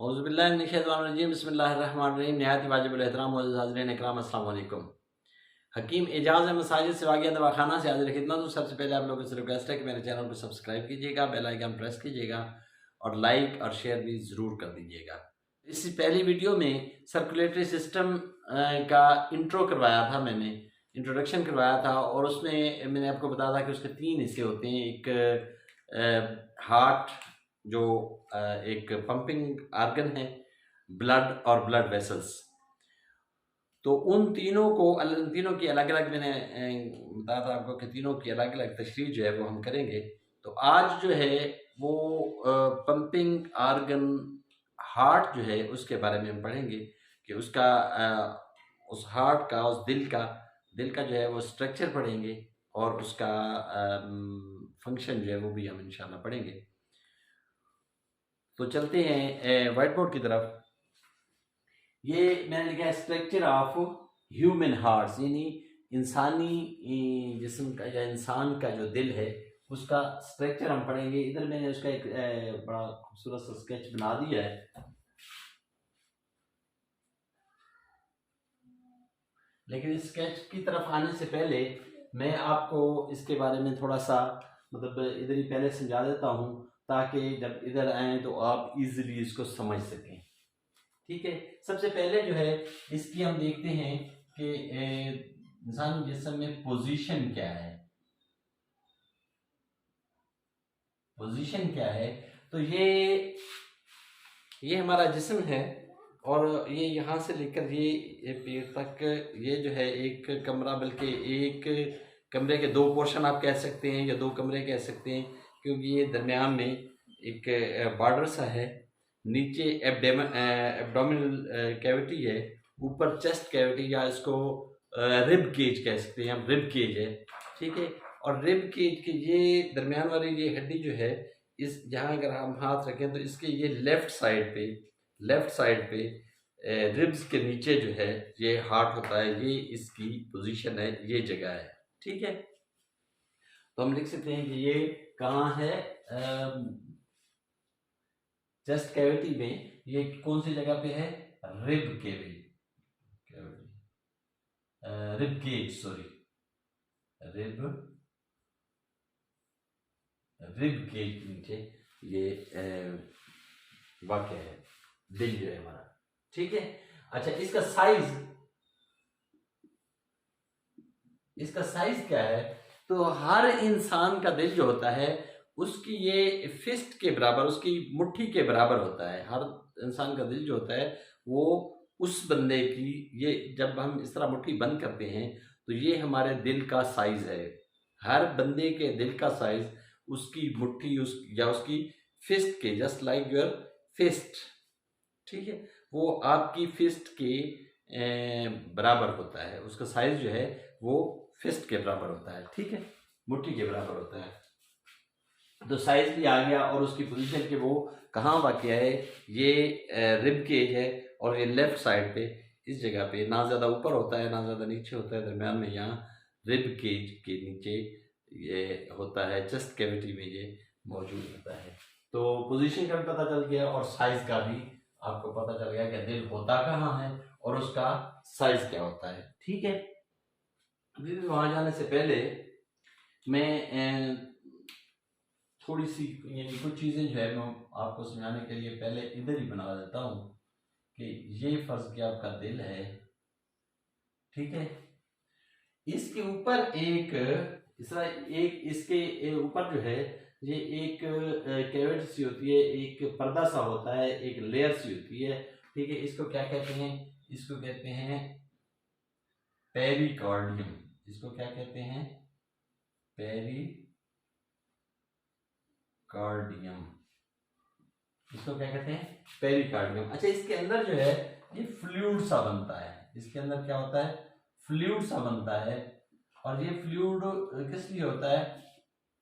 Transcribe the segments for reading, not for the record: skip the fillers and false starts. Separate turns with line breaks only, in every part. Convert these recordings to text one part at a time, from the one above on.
औज़ुबिल्लाहिमिनश्शैतानिर्रजीम बिस्मिल्लाहिर्रहमानिर्रहीम निहायत वाजिबुल एहतराम हाज़रीन इकराम अस्सलाम वालेकुम। हकीम एजाज़ है मसाजिद से वाक़िया दवाखाना से हाज़िर खिदमत हूँ। सबसे पहले आप लोगों से रिक्वेस्ट है कि मेरे चैनल को सब्सक्राइब कीजिएगा, बेल आइकन प्रेस कीजिएगा और लाइक और शेयर भी ज़रूर कर दीजिएगा। इस पहली वीडियो में सर्कुलेटरी सिस्टम का इंट्रो करवाया था, मैंने इंट्रोडक्शन करवाया था और उसमें मैंने आपको बताया था कि उसके 3 हिस्से होते हैं। एक हार्ट जो एक पंपिंग आर्गन है, ब्लड और ब्लड वेसल्स। तो उन तीनों की अलग अलग मैंने बताया था आपको कि तीनों की अलग अलग तशरीह जो है वो हम करेंगे। तो आज जो है वो पंपिंग आर्गन हार्ट जो है उसके बारे में हम पढ़ेंगे कि उसका उस हार्ट का, उस दिल का जो है वो स्ट्रक्चर पढ़ेंगे और उसका फंक्शन जो है वो भी हम इंशाल्लाह पढ़ेंगे। तो चलते हैं व्हाइट बोर्ड की तरफ। ये मैंने लिखा है स्ट्रक्चर ऑफ ह्यूमन हार्ट्स, यानी इंसानी जिस्म का या इंसान का जो दिल है उसका स्ट्रक्चर हम पढ़ेंगे। इधर मैंने उसका एक बड़ा खूबसूरत सा स्केच बना दिया है, लेकिन इस स्केच की तरफ आने से पहले मैं आपको इसके बारे में थोड़ा सा मतलब इधर ही पहले समझा देता हूँ ताकि जब इधर आए तो आप इजीली इसको समझ सकें। ठीक है, सबसे पहले जो है इसकी हम देखते हैं कि इंसान जिस्म में पोजीशन क्या है। पोजीशन क्या है? तो ये हमारा जिस्म है और ये यहाँ से लेकर ये पैर तक, ये जो है एक कमरा, बल्कि एक कमरे के 2 पोर्शन आप कह सकते हैं या 2 कमरे कह सकते हैं, क्योंकि ये दरमियान में एक बॉर्डर सा है। नीचे एब्डोमिनल कैविटी है, ऊपर चेस्ट कैविटी या इसको रिब केज कह सकते हैं हम, रिब केज है। ठीक है, और रिब केज के ये दरमियान वाली ये हड्डी जो है, इस यहाँ अगर हम हाथ रखें तो इसके ये लेफ्ट साइड पे रिब्स के नीचे जो है ये हार्ट होता है, ये इसकी पोजीशन है, ये जगह है। ठीक है, तो हम लिख सकते हैं कि ये कहाँ है, चेस्ट कैविटी में। ये कौन सी जगह पे है? Rib cavity, rib cage, sorry, rib cage के नीचे ये वाक्य है, दिल जो है हमारा। ठीक है, अच्छा, इसका साइज क्या है? तो हर इंसान का दिल जो होता है उसकी ये फिस्ट के बराबर, उसकी मुट्ठी के बराबर होता है। हर इंसान का दिल जो होता है वो उस बंदे की, ये जब हम इस तरह मुट्ठी बंद करते हैं तो ये हमारे दिल का साइज है। हर बंदे के दिल का साइज उसकी मुट्ठी या उसकी फिस्ट के, जस्ट लाइक योर फिस्ट, ठीक है, वो आपकी फिस्ट के बराबर होता है। उसका साइज जो है वो फिस्ट के बराबर होता है। ठीक है, मुट्ठी के बराबर होता है। तो साइज भी आ गया और उसकी पोजीशन के वो कहाँ वाक़या है, ये रिब केज है और ये लेफ्ट साइड पे, इस जगह पे, ना ज़्यादा ऊपर होता है ना ज़्यादा नीचे होता है, दरमियान में यहाँ रिब केज के नीचे ये होता है, चेस्ट कैविटी में ये मौजूद होता है। तो पोजीशन का भी पता चल गया और साइज का भी आपको पता चल गया कि दिल होता कहाँ है और उसका साइज क्या होता है। ठीक है, अभी भी वहाँ जाने से पहले मैं थोड़ी सी यानी कुछ चीज़ें जो है मैं आपको समझाने के लिए पहले इधर ही बना देता हूँ कि ये फर्ज किया आपका दिल है। ठीक है, इसके ऊपर एक इसके ऊपर जो है ये एक कैविटी सी होती है, एक पर्दा सा होता है, एक लेयर सी होती है। ठीक है, इसको क्या कहते हैं? इसको कहते हैं पेरिकार्डियम। इसको क्या कहते हैं? पेरिकार्डियम। इसको क्या कहते हैं? पेरिकार्डियम। अच्छा, इसके अंदर जो है ये फ्लूइड सा बनता है। इसके अंदर क्या होता है? फ्लूइड सा बनता है। और ये फ्लूइड किस लिए होता है?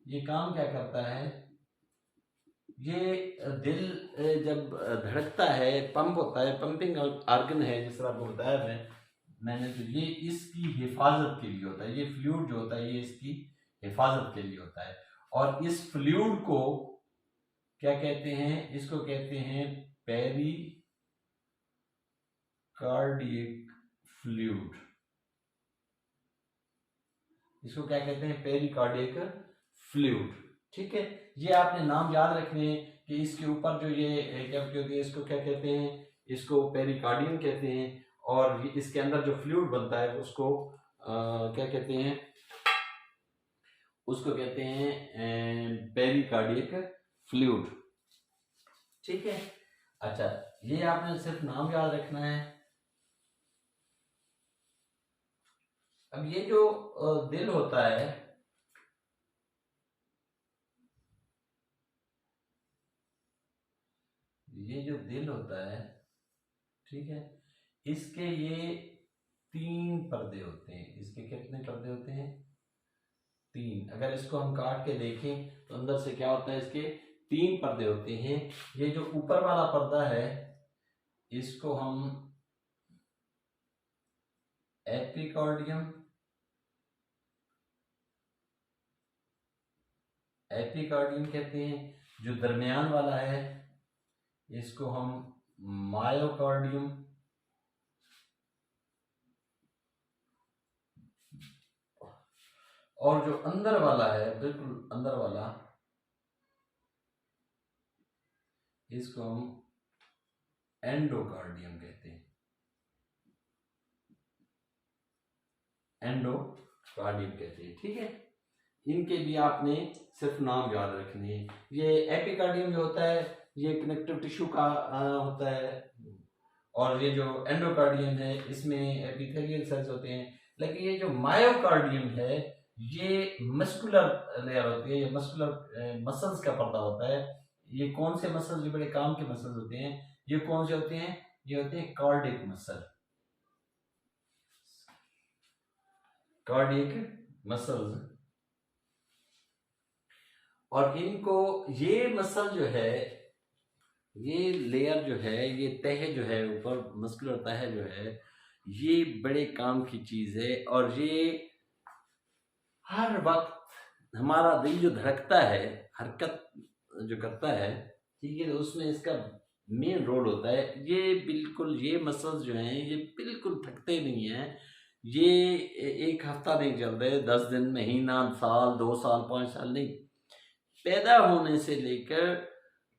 ये काम क्या करता है? ये दिल जब धड़कता है, पंप होता है, पंपिंग आर्गन है, जिस तरह आपको बताया मैंने, तो ये इसकी हिफाजत के लिए होता है। ये फ्लूइड जो होता है ये इसकी हिफाजत के लिए होता है। और इस फ्लूइड को क्या कहते हैं? इसको कहते हैं पेरिकार्डियक फ्लूइड, इसको क्या कहते हैं? Pericardiac fluid. ठीक है, ये आपने नाम याद रखने हैं कि इसके ऊपर जो ये क्या होती है, इसको क्या कहते हैं? इसको पेरिकार्डियम कहते हैं, और इसके अंदर जो फ्लूइड बनता है उसको क्या कहते हैं? उसको कहते हैं पेरिकार्डियक फ्लूइड। ठीक है, अच्छा, ये आपने सिर्फ नाम याद रखना है। अब ये जो दिल होता है, ये जो दिल होता है, ठीक है, इसके ये 3 पर्दे होते हैं। इसके कितने पर्दे होते हैं? 3। अगर इसको हम काट के देखें तो अंदर से क्या होता है? इसके 3 पर्दे होते हैं। ये जो ऊपर वाला पर्दा है इसको हम एपिकार्डियम कहते हैं। जो दरमियान वाला है इसको हम मायोकार्डियम, और जो अंदर वाला है, बिल्कुल अंदर वाला, इसको हम एंडोकार्डियम कहते हैं। एंडोकार्डियम कहते हैं। ठीक है, इनके भी आपने सिर्फ नाम याद रखने हैं। ये एपिकार्डियम जो होता है ये कनेक्टिव टिश्यू का होता है, और ये जो एंडोकार्डियम है इसमें एपिथेलियल सेल्स होते हैं। लेकिन ये जो मायोकार्डियम है ये मस्कुलर लेयर होती है, ये मस्कुलर मसल्स का पर्दा होता है। ये कौन से मसल्स? जो बड़े काम के मसल्स होते हैं, ये कौन से होते हैं? ये होते हैं कार्डियक मसल, कार्डियक मसल्स। और इनको, ये मसल जो है, ये लेयर जो है, ये तह जो है ऊपर, मस्कुलर तह जो है, ये बड़े काम की चीज है। और ये हर वक्त हमारा दिल जो धड़कता है, हरकत जो करता है, ठीक है, उसमें इसका मेन रोल होता है। ये बिल्कुल, ये मसल्स जो हैं ये बिल्कुल थकते नहीं हैं। ये एक हफ्ता नहीं चलते, 10 दिन, महीना, साल, 2 साल, 5 साल नहीं, पैदा होने से लेकर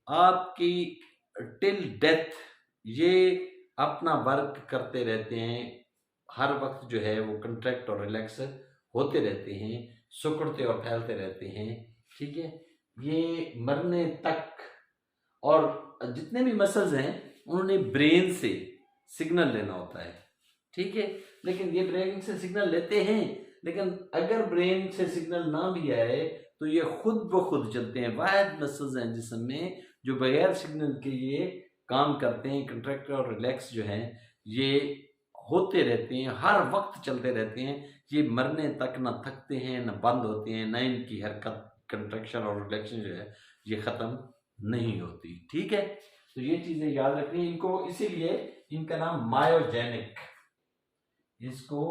आपकी टिल डेथ ये अपना वर्क करते रहते हैं। हर वक्त जो है वो कंट्रैक्ट और रिलैक्स होते रहते हैं, सिकुड़ते और फैलते रहते हैं। ठीक है, ये मरने तक। और जितने भी मसल्स हैं उन्होंने ब्रेन से सिग्नल लेना होता है। ठीक है, लेकिन ये ब्रेन से सिग्नल लेते हैं, लेकिन अगर ब्रेन से सिग्नल ना भी आए तो ये खुद ब खुद चलते हैं। वाहिद मसल्स हैं जिस्म में जो बगैर सिग्नल के ये काम करते हैं। कंट्रैक्ट और रिलैक्स जो हैं ये होते रहते हैं, हर वक्त चलते रहते हैं। ये मरने तक ना थकते हैं, ना बंद होते हैं, ना इनकी हरकत, कंट्रैक्शन और रिलैक्शन जो है ये ख़त्म नहीं होती। ठीक है, तो ये चीज़ें याद रखनी है इनको, इसीलिए इनका नाम मायोजेनिक, इसको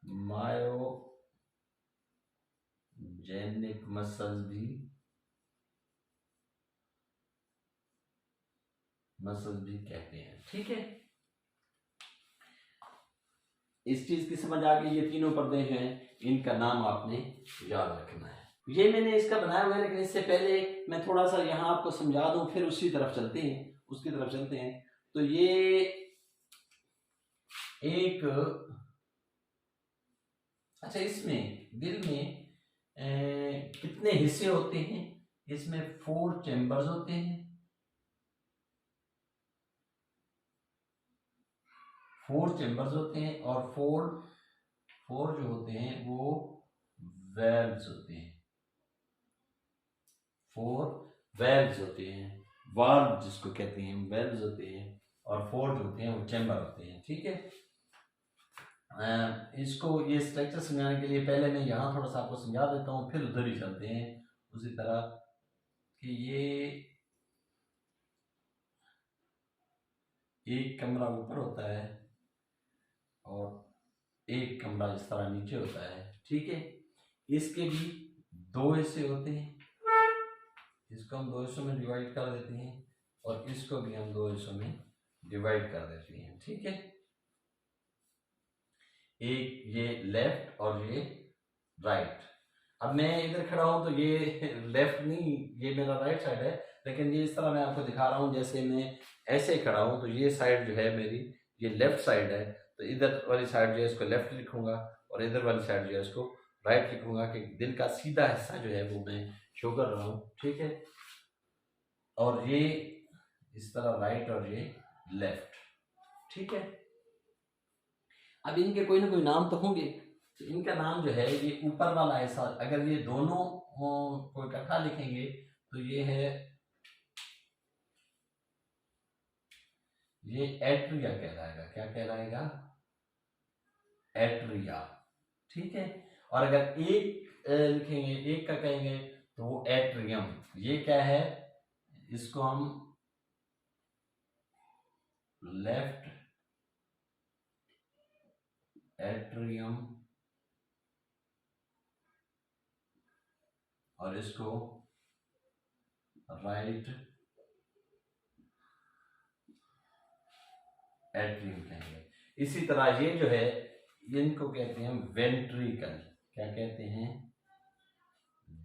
मायोजेनिक मसल्स भी कहते हैं। ठीक है, इस चीज की समझ आ गई। ये तीनों पर्दे जो हैं इनका नाम आपने याद रखना है। ये मैंने इसका बनाया हुआ है, लेकिन इससे पहले मैं थोड़ा सा यहाँ आपको समझा दूं, फिर उसकी तरफ चलते हैं। तो ये एक, अच्छा, इसमें दिल में कितने हिस्से होते हैं? इसमें 4 चैम्बर्स होते हैं। 4 चैम्बर्स होते हैं, और 4 जो होते हैं वो वेल्व्स होते हैं। 4 वेल्व्स होते हैं, वाल्व जिसको कहते हैं, वेल्व्स होते हैं। और 4 जो होते हैं वो चैम्बर होते हैं। ठीक है, इसको, ये स्ट्रक्चर समझाने के लिए पहले मैं यहाँ थोड़ा सा आपको समझा देता हूँ, फिर उधर ही चलते हैं उसी तरह। कि ये एक कमरा ऊपर होता है और एक कमरा इस तरह नीचे होता है। ठीक है, इसके भी 2 हिस्से होते हैं, इसको हम 2 हिस्सों में डिवाइड कर देते हैं। और इसको भी हम दो हिस्सों में डिवाइड कर देते हैं, ठीक है। एक ये लेफ्ट और ये राइट। अब मैं इधर खड़ा हूं तो ये लेफ्ट नहीं, ये मेरा राइट साइड है, लेकिन ये इस तरह मैं आपको दिखा रहा हूं, जैसे मैं ऐसे खड़ा हूं तो ये साइड जो है मेरी ये लेफ्ट साइड है, तो इधर वाली साइड जो है इसको लेफ्ट लिखूंगा और इधर वाली साइड जो है इसको राइट लिखूंगा, कि दिल का सीधा हिस्सा जो है वो मैं शो कर रहा हूँ, ठीक है। और ये इस तरह राइट और ये लेफ्ट, ठीक है। अब इनके कोई ना कोई नाम तो होंगे, तो इनका नाम जो है ये ऊपर वाला हिस्सा, अगर ये दोनों को इकट्ठा लिखेंगे तो ये है, ये एट्रिया कहलाएगा। क्या कहलाएगा? एट्रिया, ठीक है। और अगर एक लिखेंगे, एक का कहेंगे तो वो एट्रियम। ये क्या है? इसको हम लेफ्ट एट्रियम और इसको राइट एट्रियम कहेंगे। इसी तरह ये जो है इनको कहते हैं वेंट्रिकल। क्या कहते हैं?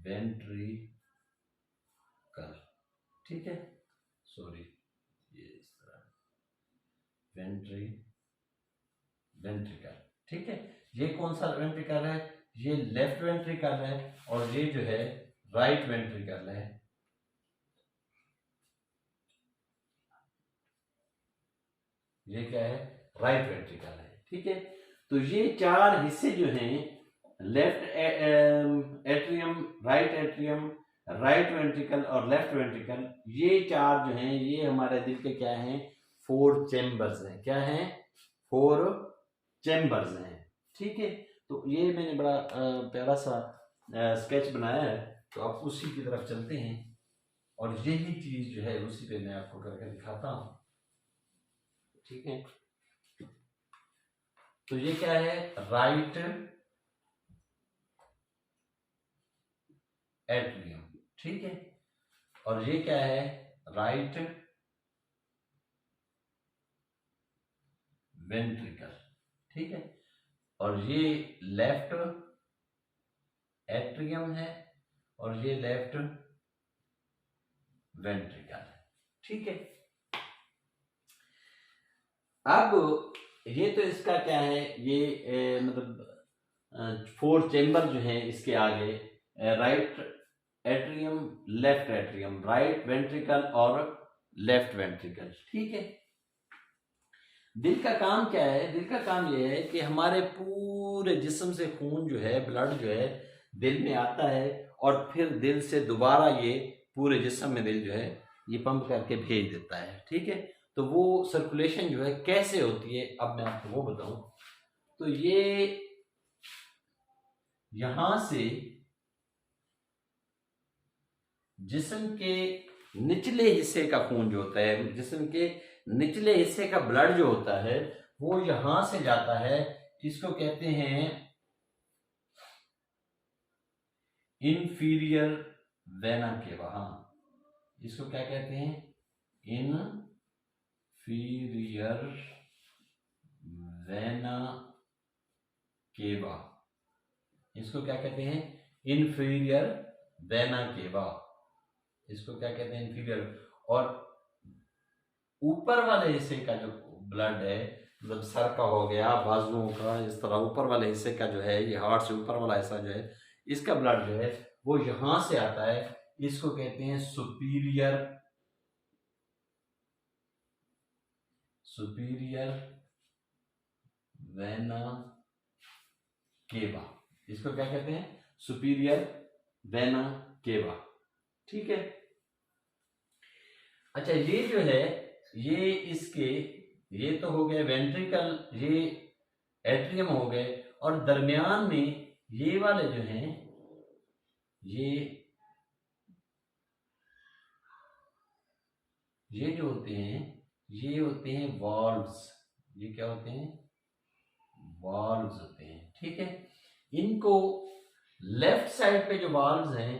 वेंट्रिकल, ठीक है। सॉरी, ये इस तरह वेंट्रिकल, ठीक है। ये कौन सा वेंट्रिकल है? ये लेफ्ट वेंट्रिकल है और ये जो है राइट वेंट्रिकल है। ये क्या है? राइट वेंट्रिकल है, ठीक है। तो ये चार हिस्से जो हैं, left atrium, right atrium, right ventricle और लेफ्ट वेंट्रिकल, ये चार जो हैं ये हमारे दिल के क्या हैं? 4 चैम्बर्स हैं। क्या हैं? 4 चैम्बर्स हैं, ठीक है। तो ये मैंने बड़ा प्यारा सा स्केच बनाया है, तो आप उसी की तरफ चलते हैं और यही चीज जो है उसी पे मैं आपको करके दिखाता हूँ, ठीक है। तो ये क्या है? राइट एट्रियम, ठीक है। और ये क्या है? राइट वेंट्रिकल, ठीक है। और ये लेफ्ट एट्रियम है और ये लेफ्ट वेंट्रिकल है, ठीक है। अब ये तो इसका क्या है? ये मतलब 4 चेंबर जो हैं इसके आगे, right atrium, left atrium, right ventricle और लेफ्ट वेंट्रिकल, ठीक है। दिल का काम क्या है? दिल का काम ये है कि हमारे पूरे जिस्म से खून जो है, ब्लड जो है दिल में आता है और फिर दिल से दोबारा ये पूरे जिस्म में दिल जो है ये पंप करके भेज देता है, ठीक है। तो वो सर्कुलेशन जो है कैसे होती है, अब मैं आपको वो बताऊं। तो ये यहां से जिस्म के निचले हिस्से का खून जो होता है, जिस्म के निचले हिस्से का ब्लड जो होता है वो यहां से जाता है, इसको कहते हैं इंफीरियर वेना केवा। इसको क्या कहते हैं? Inferior vena cava. इसको क्या कहते हैं? Inferior vena cava. इसको क्या कहते हैं? इंफीरियर। और ऊपर वाले हिस्से का जो ब्लड है, मतलब सर का हो गया, बाजुओं का, इस तरह ऊपर वाले हिस्से का जो है, ये हार्ट से ऊपर वाला हिस्सा जो है, इसका ब्लड जो है वो यहां से आता है। इसको कहते हैं सुपीरियर वेना केवा। इसको क्या कहते हैं? सुपीरियर वेना केवा, ठीक है। अच्छा, ये जो है ये इसके, ये तो हो गए वेंट्रिकल, ये एट्रियम हो गए, और दरमियान में ये वाले जो हैं ये जो होते हैं ये होते हैं वॉल्व्स। ये क्या होते हैं? वॉल्व्स होते हैं, ठीक है। इनको लेफ्ट साइड पे जो वॉल्व्स हैं,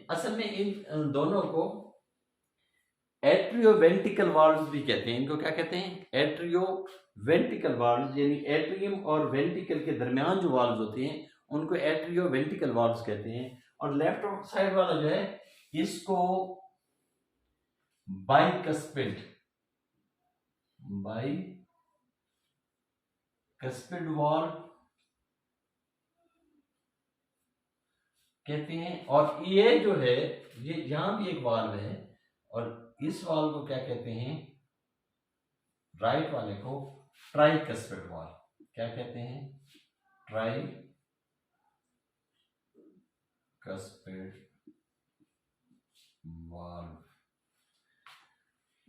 असल में इन दोनों को एट्रियोवेंट्रिकल वाल्व्स भी कहते हैं। इनको क्या कहते हैं? एट्रियोवेंट्रिकल वाल्व्स, यानी एट्रियम और वेंट्रिकल के दरमियान जो वाल्व्स होते हैं उनको एट्रियोवेंट्रिकल वाल्व्स कहते हैं। और लेफ्ट साइड वाला जो है इसको बाइकस्पिड वाल्व कहते हैं। और ये जो है ये यहां भी एक वाल्व है और इस वाल्व को क्या कहते हैं? राइट वाले को ट्राइकस्पिड वाल्व। क्या कहते हैं? Tricuspid valve.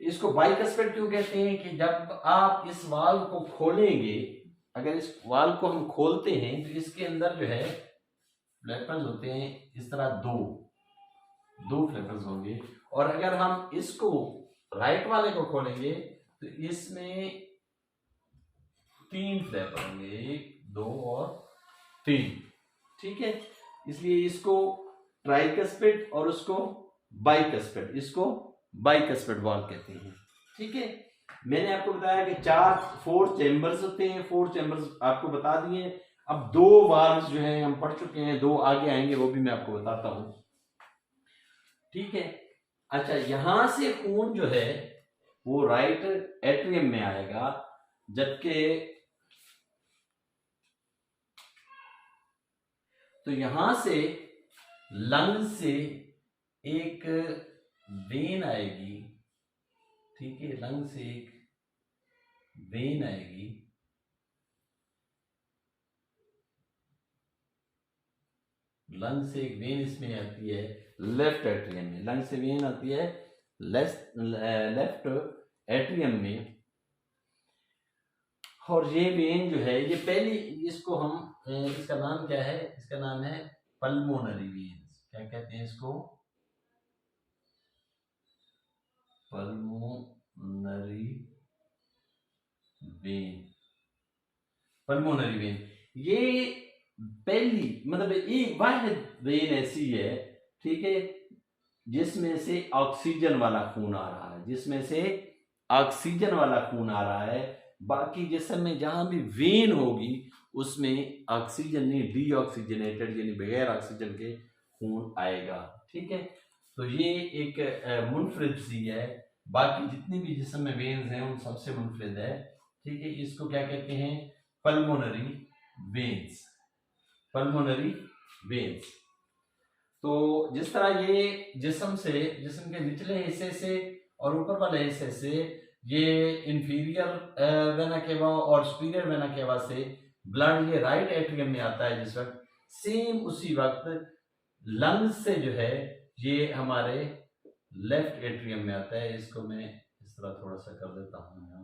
इसको बाइकस्पिड क्यों कहते हैं? कि जब आप इस वाल्व को खोलेंगे, अगर इस वाल्व को हम खोलते हैं तो इसके अंदर जो है फ्लैपर्स होते हैं, इस तरह दो फ्लैपर्स होंगे। और अगर हम इसको राइट वाले को खोलेंगे तो इसमें 3 फ्लैपर होंगे, 1 2 और 3। ठीक है, इसलिए इसको ट्राइकस्पिड और उसको बाइकस्पिड, इसको बाइकस्पिड वाल्व कहते हैं। ठीक है, मैंने आपको बताया कि 4 चैम्बर्स होते हैं, 4 चैम्बर्स आपको बता दिए। अब 2 वाल्व्स जो हैं हम पढ़ चुके हैं, 2 आगे आएंगे वो भी मैं आपको बताता हूं। ठीक है, अच्छा, यहां से खून जो है वो राइट एट्रियम में आएगा, जबकि तो यहां से लंग से एक वेन आएगी। ठीक है, लंग से एक वेन आएगी, लंग से एक वेन इसमें आती है लेफ्ट एट्रियम में। लंग से वेन आती है लेफ्ट एट्रियम में। और ये वेन जो है ये पहली, इसको हम इसका नाम क्या है? इसका नाम है पल्मोनरी वेन्स। क्या कहते हैं इसको? Pulmonary vein. पल्मोनरी वेन ये पहली, मतलब एक वाहिद वेन ऐसी है, ठीक है, जिसमें से ऑक्सीजन वाला खून आ रहा है, जिसमें से ऑक्सीजन वाला खून आ रहा है। बाकी जिस्म में जहां भी वेन होगी उसमें ऑक्सीजन नहीं, डीऑक्सीजनेटेड यानी बगैर ऑक्सीजन के खून आएगा। ठीक है, तो ये एक मुनफरिद सी है, बाकी जितनी भी जिस्म में वेन्स हैं उन सबसे मुनफरिद है। ठीक है, इसको क्या कहते हैं? Pulmonary veins. Pulmonary veins. तो जिस तरह ये जिस्म के निचले हिस्से से और ऊपर वाले हिस्से से ये इंफीरियर वेना केवा और सुपीरियर वेना केवा से ब्लड ये राइट एट्रियम में आता है जिस वक्त, सेम उसी वक्त लंग्स से जो है ये हमारे लेफ्ट एट्रियम में आता है। इसको मैं इस तरह थोड़ा सा कर देता हूं, यहाँ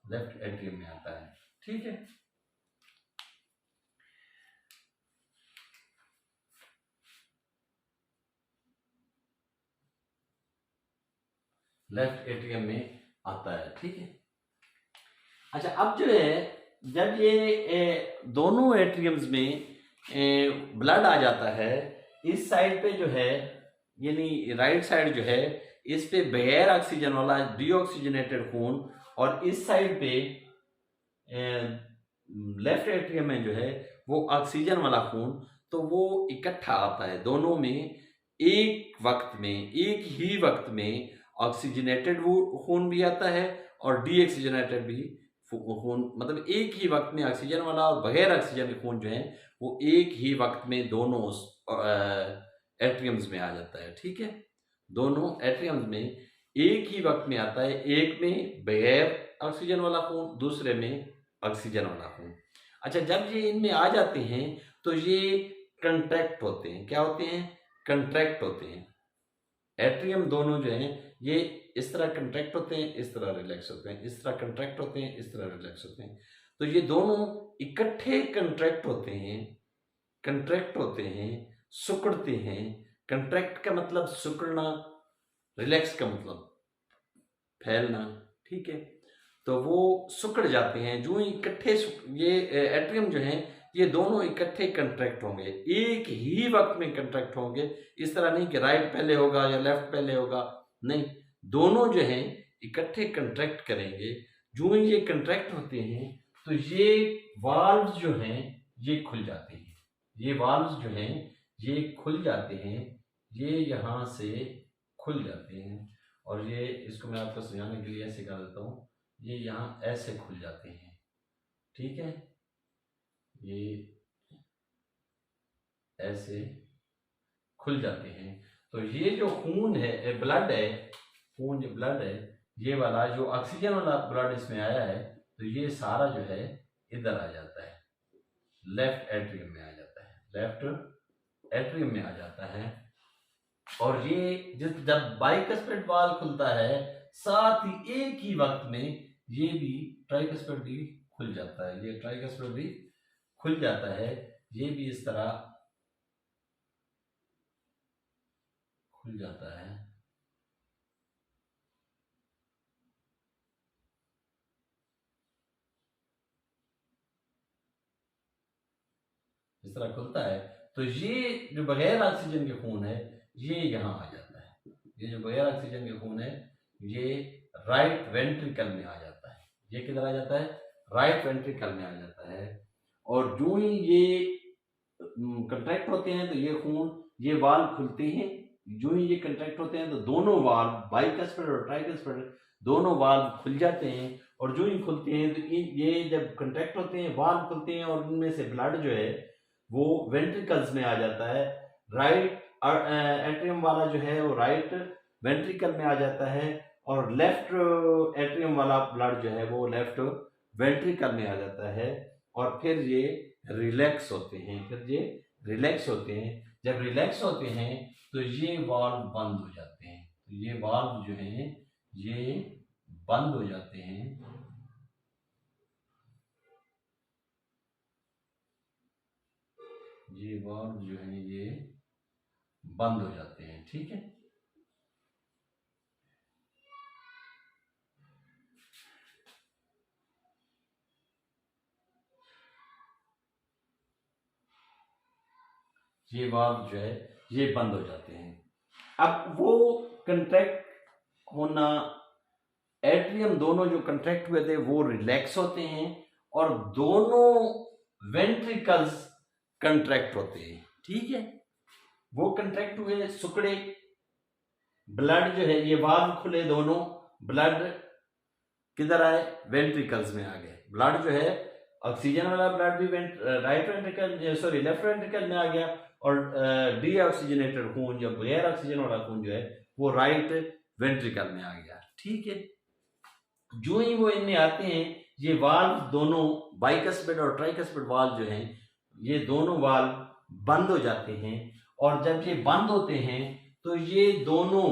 लेफ्ट एट्रियम में आता है। ठीक है, लेफ्ट एट्रियम में आता है। ठीक है, अच्छा, अब जो है जब ये दोनों एट्रियम्स में ब्लड आ जाता है, इस साइड पे जो है यानी राइट साइड जो है इस पे बगैर ऑक्सीजन वाला डीऑक्सीजनेटेड खून, और इस साइड पे लेफ्ट एट्रियम में जो है वो ऑक्सीजन वाला खून, तो वो इकट्ठा आता है। दोनों में एक वक्त में, एक ही वक्त में ऑक्सीजनेटेड खून भी आता है और डीऑक्सीजनेटेड भी खून, मतलब एक ही वक्त में ऑक्सीजन वाला और बगैर ऑक्सीजन के खून जो है वो एक ही वक्त में दोनों एट्रियम्स में आ जाता है। ठीक है, दोनों एट्रियम्स में एक ही वक्त में आता है, एक में बगैर ऑक्सीजन वाला खून, दूसरे में ऑक्सीजन वाला खून। अच्छा, जब ये इनमें आ जाते हैं तो ये कंट्रैक्ट होते हैं। क्या होते हैं? कंट्रैक्ट होते हैं। एट्रियम दोनों जो हैं ये इस तरह कंट्रैक्ट होते हैं, इस तरह रिलैक्स होते हैं, इस तरह कंट्रैक्ट होते हैं, इस तरह रिलैक्स होते हैं। तो ये दोनों इकट्ठे कंट्रैक्ट होते हैं, सिकुड़ते हैं। कंट्रैक्ट का मतलब सिकुड़ना, रिलैक्स का मतलब फैलना। ठीक है, तो वो सिकुड़ जाते हैं जो इकट्ठे। ये एट्रियम जो हैं ये दोनों इकट्ठे कंट्रैक्ट होंगे, एक ही वक्त में कंट्रैक्ट होंगे। इस तरह नहीं कि राइट पहले होगा या लेफ्ट पहले होगा, नहीं, दोनों जो हैं इकट्ठे कंट्रैक्ट करेंगे। जो ये कंट्रैक्ट होते हैं तो ये वाल्व्स जो हैं ये खुल जाते हैं। ये वाल्व्स जो हैं ये खुल जाते हैं, ये यहाँ से खुल जाते हैं। और ये इसको मैं आपको समझाने के लिए ऐसे कर देता हूँ, ये यहाँ ऐसे खुल जाते हैं, ठीक है। ये ऐसे खुल जाते हैं। तो ये जो खून है, ब्लड है, खून जो ब्लड है, ये वाला जो ऑक्सीजन वाला ब्लड इसमें आया है, तो ये सारा जो है इधर आ जाता है, लेफ्ट एट्रियम में आ जाता है, लेफ्ट एट्रियम में आ जाता है। और ये जब बाइकस्पेड वाल्व खुलता है, साथ ही एक ही वक्त में ये भी ट्राइकस्पेड भी खुल जाता है, ये ट्राइकस्पेड भी खुल जाता है। ये भी इस तरह खुल जाता है। इस तरह खुलता है। तो ये जो बगैर ऑक्सीजन के खून है ये यहाँ आ जाता है। ये जो बगैर ऑक्सीजन के खून है ये राइट वेंट्रिकल में आ जाता है। ये किधर आ जाता है? राइट वेंट्रिकल में आ जाता है। और जो ही ये कंट्रैक्ट होते हैं तो ये खून, ये वाल्व खुलते हैं। जो ही ये कंट्रैक्ट होते हैं तो दोनों वाल्व, बाइकस्पेड और ट्राइकस्पेड, दोनों वाल्व खुल जाते हैं। और जो ही खुलते हैं तो ये जब कंट्रैक्ट होते हैं, वाल्व खुलते हैं और उनमें से ब्लड जो है वो वेंट्रिकल्स में आ जाता है। राइट एट्रियम वाला जो है वो राइट वेंट्रिकल में आ जाता है, और लेफ्ट एट्रियम वाला ब्लड जो है वो लेफ्ट वेंट्रिकल में आ जाता है। और फिर ये रिलैक्स होते हैं, फिर ये रिलैक्स होते हैं। जब रिलैक्स होते हैं तो ये वाल्व बंद हो जाते हैं। तो ये वाल्व जो हैं ये बंद हो जाते हैं। ये वाल्व जो हैं ये बंद हो जाते हैं, ठीक है। ये वाल्व जो है ये बंद हो जाते हैं। अब वो कंट्रैक्ट होना, एट्रियम दोनों जो कंट्रैक्ट हुए थे वो रिलैक्स होते हैं, और दोनों वेंट्रिकल्स कंट्रैक्ट होते हैं, ठीक है। वो कंट्रैक्ट हुए, सुकड़े, ब्लड जो है ये वाल्व खुले, दोनों ब्लड किधर आए? वेंट्रिकल्स में आ गए। ब्लड जो है ऑक्सीजन वाला ब्लड भी right ventricle, sorry left ventricle में आ गया, और डीऑक्सीजनेटेड खून, जो बगैर ऑक्सीजन वाला खून जो है वो राइट वेंट्रिकल में आ गया, ठीक है। जो ही वो इनमें आते हैं, ये वाल्व दोनों, बाइकस्पेड और ट्राइकस्पेड वाल्व जो हैं ये दोनों वाल्व बंद हो जाते हैं। और जब ये बंद होते हैं तो ये दोनों,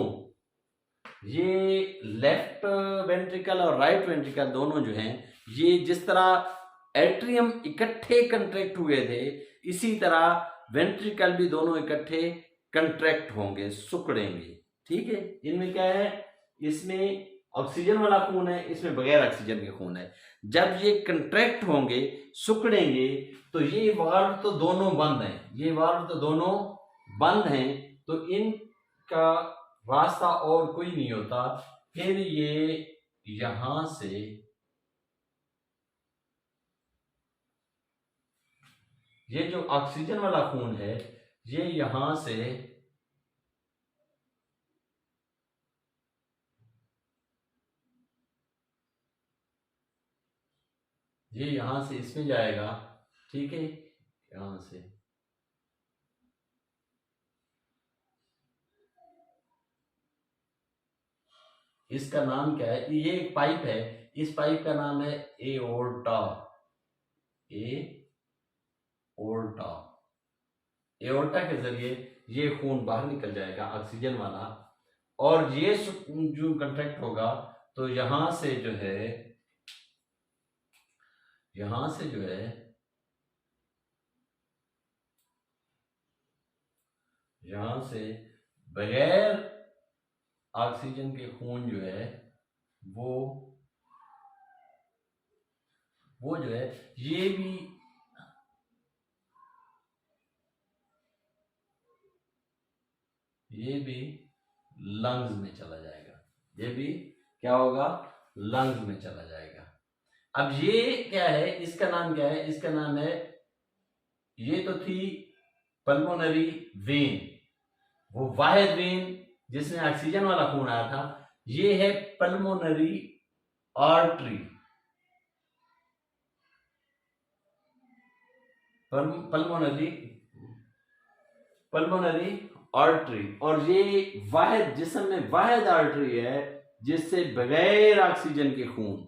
ये लेफ्ट वेंट्रिकल और राइट वेंट्रिकल दोनों जो हैं ये जिस तरह एट्रियम इकट्ठे कंट्रैक्ट हुए थे, इसी तरह वेंट्रिकल भी दोनों इकट्ठे कंट्रैक्ट होंगे, सुकड़ेंगे, ठीक है। इनमें क्या है? इसमें ऑक्सीजन वाला खून है, इसमें बगैर ऑक्सीजन के खून है। जब ये कंट्रैक्ट होंगे, सुकड़ेंगे, तो ये वाल्व तो दोनों बंद हैं, ये वाल्व तो दोनों बंद हैं, तो इनका रास्ता और कोई नहीं होता। फिर ये यहां से, ये जो ऑक्सीजन वाला खून है ये यहां से इसमें जाएगा, ठीक है। यहां से इसका नाम क्या है? ये एक पाइप है, इस पाइप का नाम है एओर्टा। एओर्टा, एओर्टा के जरिए ये खून बाहर निकल जाएगा, ऑक्सीजन वाला। और ये जो कंट्रैक्ट होगा तो यहां से जो है, यहां से जो है, यहां से बगैर ऑक्सीजन के खून जो है वो जो है ये भी लंग्स में चला जाएगा, ये भी क्या होगा, लंग्स में चला जाएगा। अब ये क्या है, इसका नाम क्या है, इसका नाम है, ये तो थी पल्मोनरी वेन, वो वाहिद वेन जिसमें ऑक्सीजन वाला खून आया था। ये है पल्मोनरी आर्टरी, पल्मोनरी आर्टरी, और ये वाहिद जिस्म में वाहिद आर्टरी है जिससे बगैर ऑक्सीजन के खून,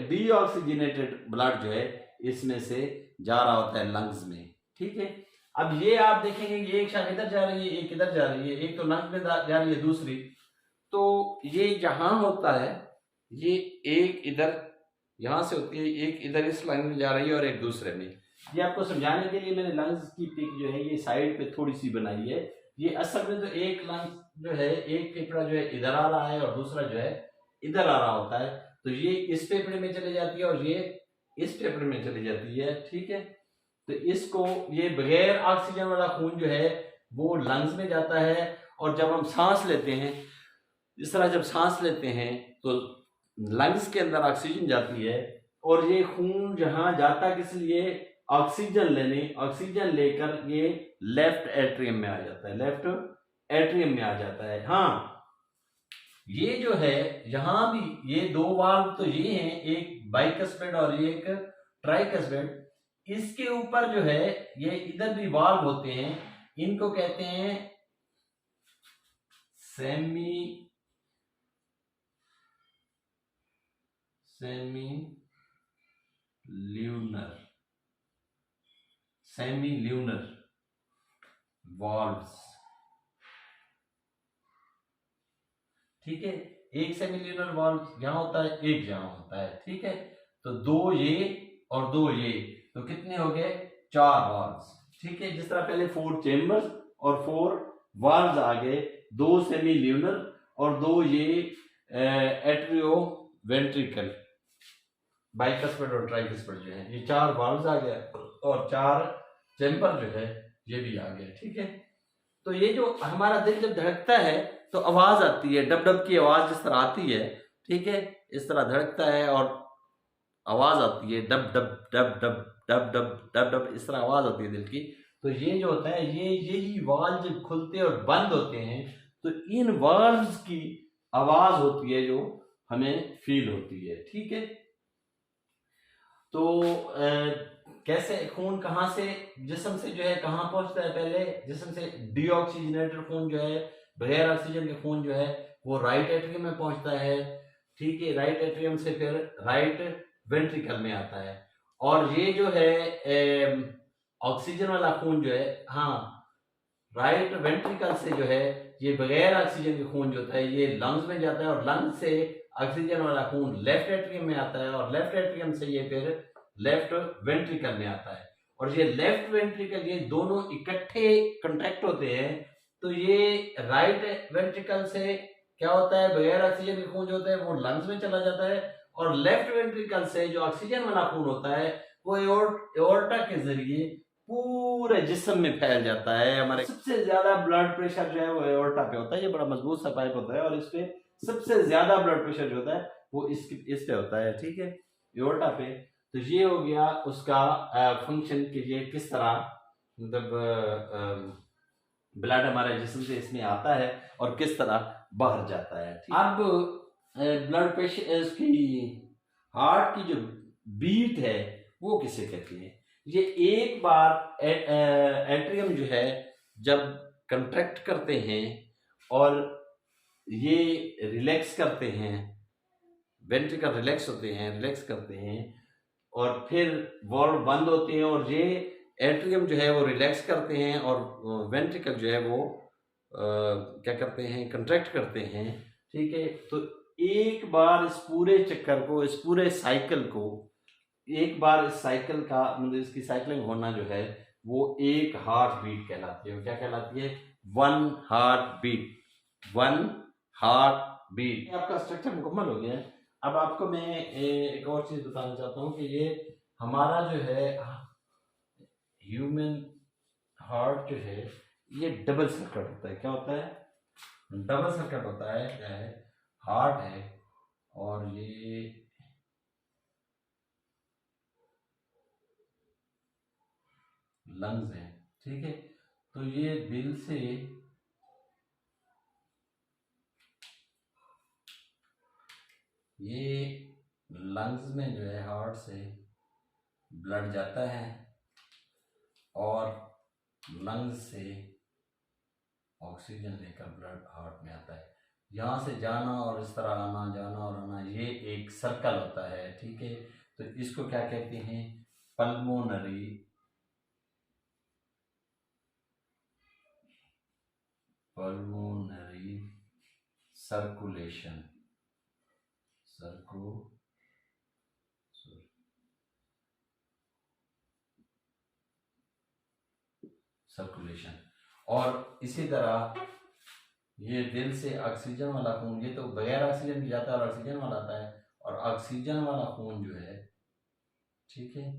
डीऑक्सीजनेटेड ब्लड जो है इसमें से जा रहा होता है लंग्स में। ठीक है, अब ये आप देखेंगे ये एक शाख इधर जा रही है, एक इधर जा रही है, एक तो लंग्स में जा रही है, दूसरी तो ये जहां होता है, ये एक इधर यहां से होती है, एक इधर इस लाइन में जा रही है और एक दूसरे में। ये आपको समझाने के लिए मैंने लंग्स की पिक जो है ये साइड पे थोड़ी सी बनाई है। ये असल में तो एक लंग्स जो है, एक फेफड़ा जो है इधर आ रहा है और दूसरा जो है इधर आ रहा होता है, तो ये इस फेफड़े में चली जाती है और ये इस फेफड़े में चली जाती है। ठीक है, तो इसको, ये बगैर ऑक्सीजन वाला खून जो है वो लंग्स में जाता है, और जब हम सांस लेते हैं, इस तरह जब सांस लेते हैं तो लंग्स के अंदर ऑक्सीजन जाती है, और ये खून जहां जाता किस लिए, ऑक्सीजन लेने, ऑक्सीजन लेकर ये लेफ्ट एट्रियम में आ जाता है, लेफ्ट एट्रियम में आ जाता है। हाँ, ये जो है यहां भी ये दो वाल्व तो ये हैं, एक बाइकस्पेड और एक ट्राइकस्पेड, इसके ऊपर जो है ये इधर भी वाल्व होते हैं, इनको कहते हैं सेमी ल्यूनर वाल्व्स। ठीक है, एक सेमी ल्यूनर वाल्व यहां होता है, एक यहां होता है। ठीक है, तो दो ये और दो ये, तो कितने हो गए, 4 वाल्व्स। ठीक है, जिस तरह पहले 4 चेम्बर्स और 4 वाल्व्स आ गए, 2 सेमी ल्यूनर और 2 ये एट्रियो वेंट्रिकल, बाइकस्पेड और ट्राइकस्पेड जो है, ये 4 वाल्व्स आ गया और 4 चेम्बर जो है ये भी आ गया। ठीक है, तो ये जो हमारा दिल जब धड़कता है तो आवाज आती है, डब डब की आवाज जिस तरह आती है। ठीक है, इस तरह धड़कता है और आवाज आती है, dub dub dub dub dub dub dub dub, इस तरह आवाज आती है दिल की। तो ये जो होता है, ये यही वाल्व जब खुलते और बंद होते हैं तो इन वाल्व्स की आवाज होती है जो हमें फील होती है। ठीक है, तो कैसे खून कहाँ से जिस्म से जो है कहाँ पहुंचता है, पहले जिस्म से डीऑक्सीजनेटेड खून जो है, बगैर ऑक्सीजन के खून जो है वो राइट एट्रियम में पहुंचता है। ठीक है, राइट एट्रियम से फिर राइट वेंट्रिकल में आता है, और ये जो है ऑक्सीजन वाला खून जो है, हाँ, राइट वेंट्रिकल से जो है ये बगैर ऑक्सीजन के खून जो होता है ये लंग्स में जाता है, और लंग्स से ऑक्सीजन वाला खून लेफ्ट एट्रियम में आता है, और लेफ्ट एट्रियम से ये फिर लेफ्ट वेंट्रिकल में आता है। और ये लेफ्ट वेंट्रिकल, ये दोनों इकट्ठे कंट्रैक्ट होते हैं, तो ये राइट वेंट्रिकल से क्या होता है, बगैर ऑक्सीजन के खून जो होता है वो लंग्स में चला जाता है, और लेफ्ट वेंट्रिकल से जो ऑक्सीजन वाला खून होता है वो एओर्टा के जरिए पूरे जिस्म में फैल जाता है। हमारे सबसे ज्यादा ब्लड प्रेशर जो है वो एओर्टा पे होता है, ये बड़ा मजबूत सा पाइप होता है, और इस पे सबसे ज्यादा ब्लड प्रेशर जो होता है वो इस पे होता है। ठीक है, एओर्टा पे। तो ये हो गया उसका फंक्शन कि ये किस तरह, मतलब ब्लड हमारे जिस्म से इसमें आता है और किस तरह बाहर जाता है। अब ब्लड प्रेशर, इसकी हार्ट की जो बीट है वो किसे कहते हैं, ये एक बार एट्रियम जो है जब कंट्रैक्ट करते हैं और ये रिलैक्स करते हैं, वेंट्रिकल रिलैक्स होते हैं, रिलैक्स करते हैं, और फिर वॉल्व बंद होते हैं, और ये एट्रियम जो है वो रिलैक्स करते हैं, और वेंट्रिकल जो है वो क्या करते हैं, कंट्रैक्ट करते हैं। ठीक है, तो एक बार इस पूरे चक्कर को, इस पूरे साइकिल को, एक बार इस साइकिल का मतलब इसकी साइकिलिंग होना जो है वो एक हार्ट बीट कहलाती है। क्या कहलाती है, 1 हार्ट बीट, 1 हार्ट बीट। आपका स्ट्रक्चर मुकम्मल हो गया है। अब आपको मैं एक और चीज बताना चाहता हूँ कि ये हमारा जो है ह्यूमन हार्ट जो है ये डबल सर्किट होता है। क्या होता है, डबल सर्किट होता है, क्या है, हार्ट है और ये लंग्स हैं, ठीक है। तो ये दिल से ये लंग्स में जो है हार्ट से ब्लड जाता है और लंग्स से ऑक्सीजन लेकर ब्लड हार्ट में आता है। यहाँ से जाना और इस तरह आना, जाना और आना, ये एक सर्कल होता है, ठीक है। तो इसको क्या कहते हैं, पल्मोनरी पल्मोनरी सर्कुलेशन, सर्कुलेशन। और इसी तरह ये दिल से ऑक्सीजन वाला खून, ये तो बगैर ऑक्सीजन भी जाता है और ऑक्सीजन वाला आता है, और ऑक्सीजन वाला खून जो है, ठीक है,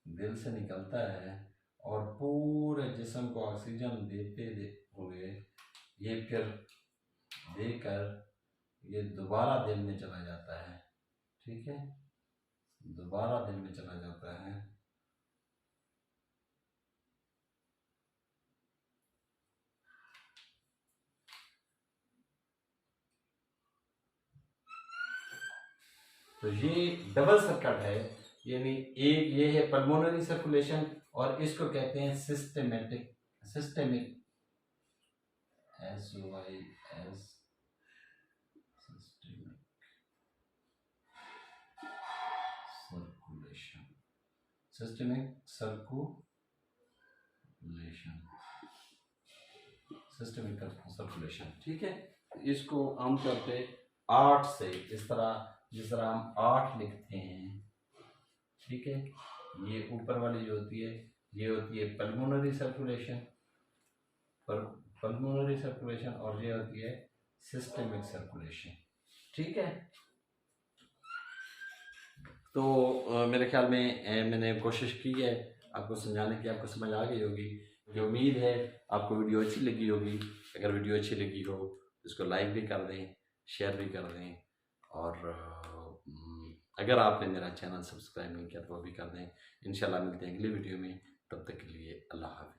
दिल से निकलता है और पूरे जिस्म को ऑक्सीजन हुए ये फिर देकर ये दोबारा दिल में चला जाता है, ठीक है, दोबारा दिल में चला जाता है। तो ये डबल सर्किट है, यानी एक ये है पल्मोनरी सर्कुलेशन और इसको कहते हैं systematic systemic SYS systemic circulation, systemic circulation, ठीक है। इसको आमतौर पे 8 से, इस तरह जिस तरह हम 8 लिखते हैं, ठीक है, ये ऊपर वाली जो होती है ये होती है पल्मोनरी सर्कुलेशन, पल्मोनरी सर्कुलेशन, और ये होती है सिस्टेमिक सर्कुलेशन, ठीक है। तो मेरे ख्याल में मैंने कोशिश की है आपको समझाने की, आपको समझ आ गई होगी। ये उम्मीद है आपको वीडियो अच्छी लगी होगी। अगर वीडियो अच्छी लगी हो तो इसको लाइक भी कर दें, शेयर भी कर दें, और अगर आपने मेरा चैनल सब्सक्राइब नहीं किया तो वो भी कर दें। इंशाल्लाह मिलते हैं अगली वीडियो में, तब तक के लिए अल्लाह हाफ़िज़।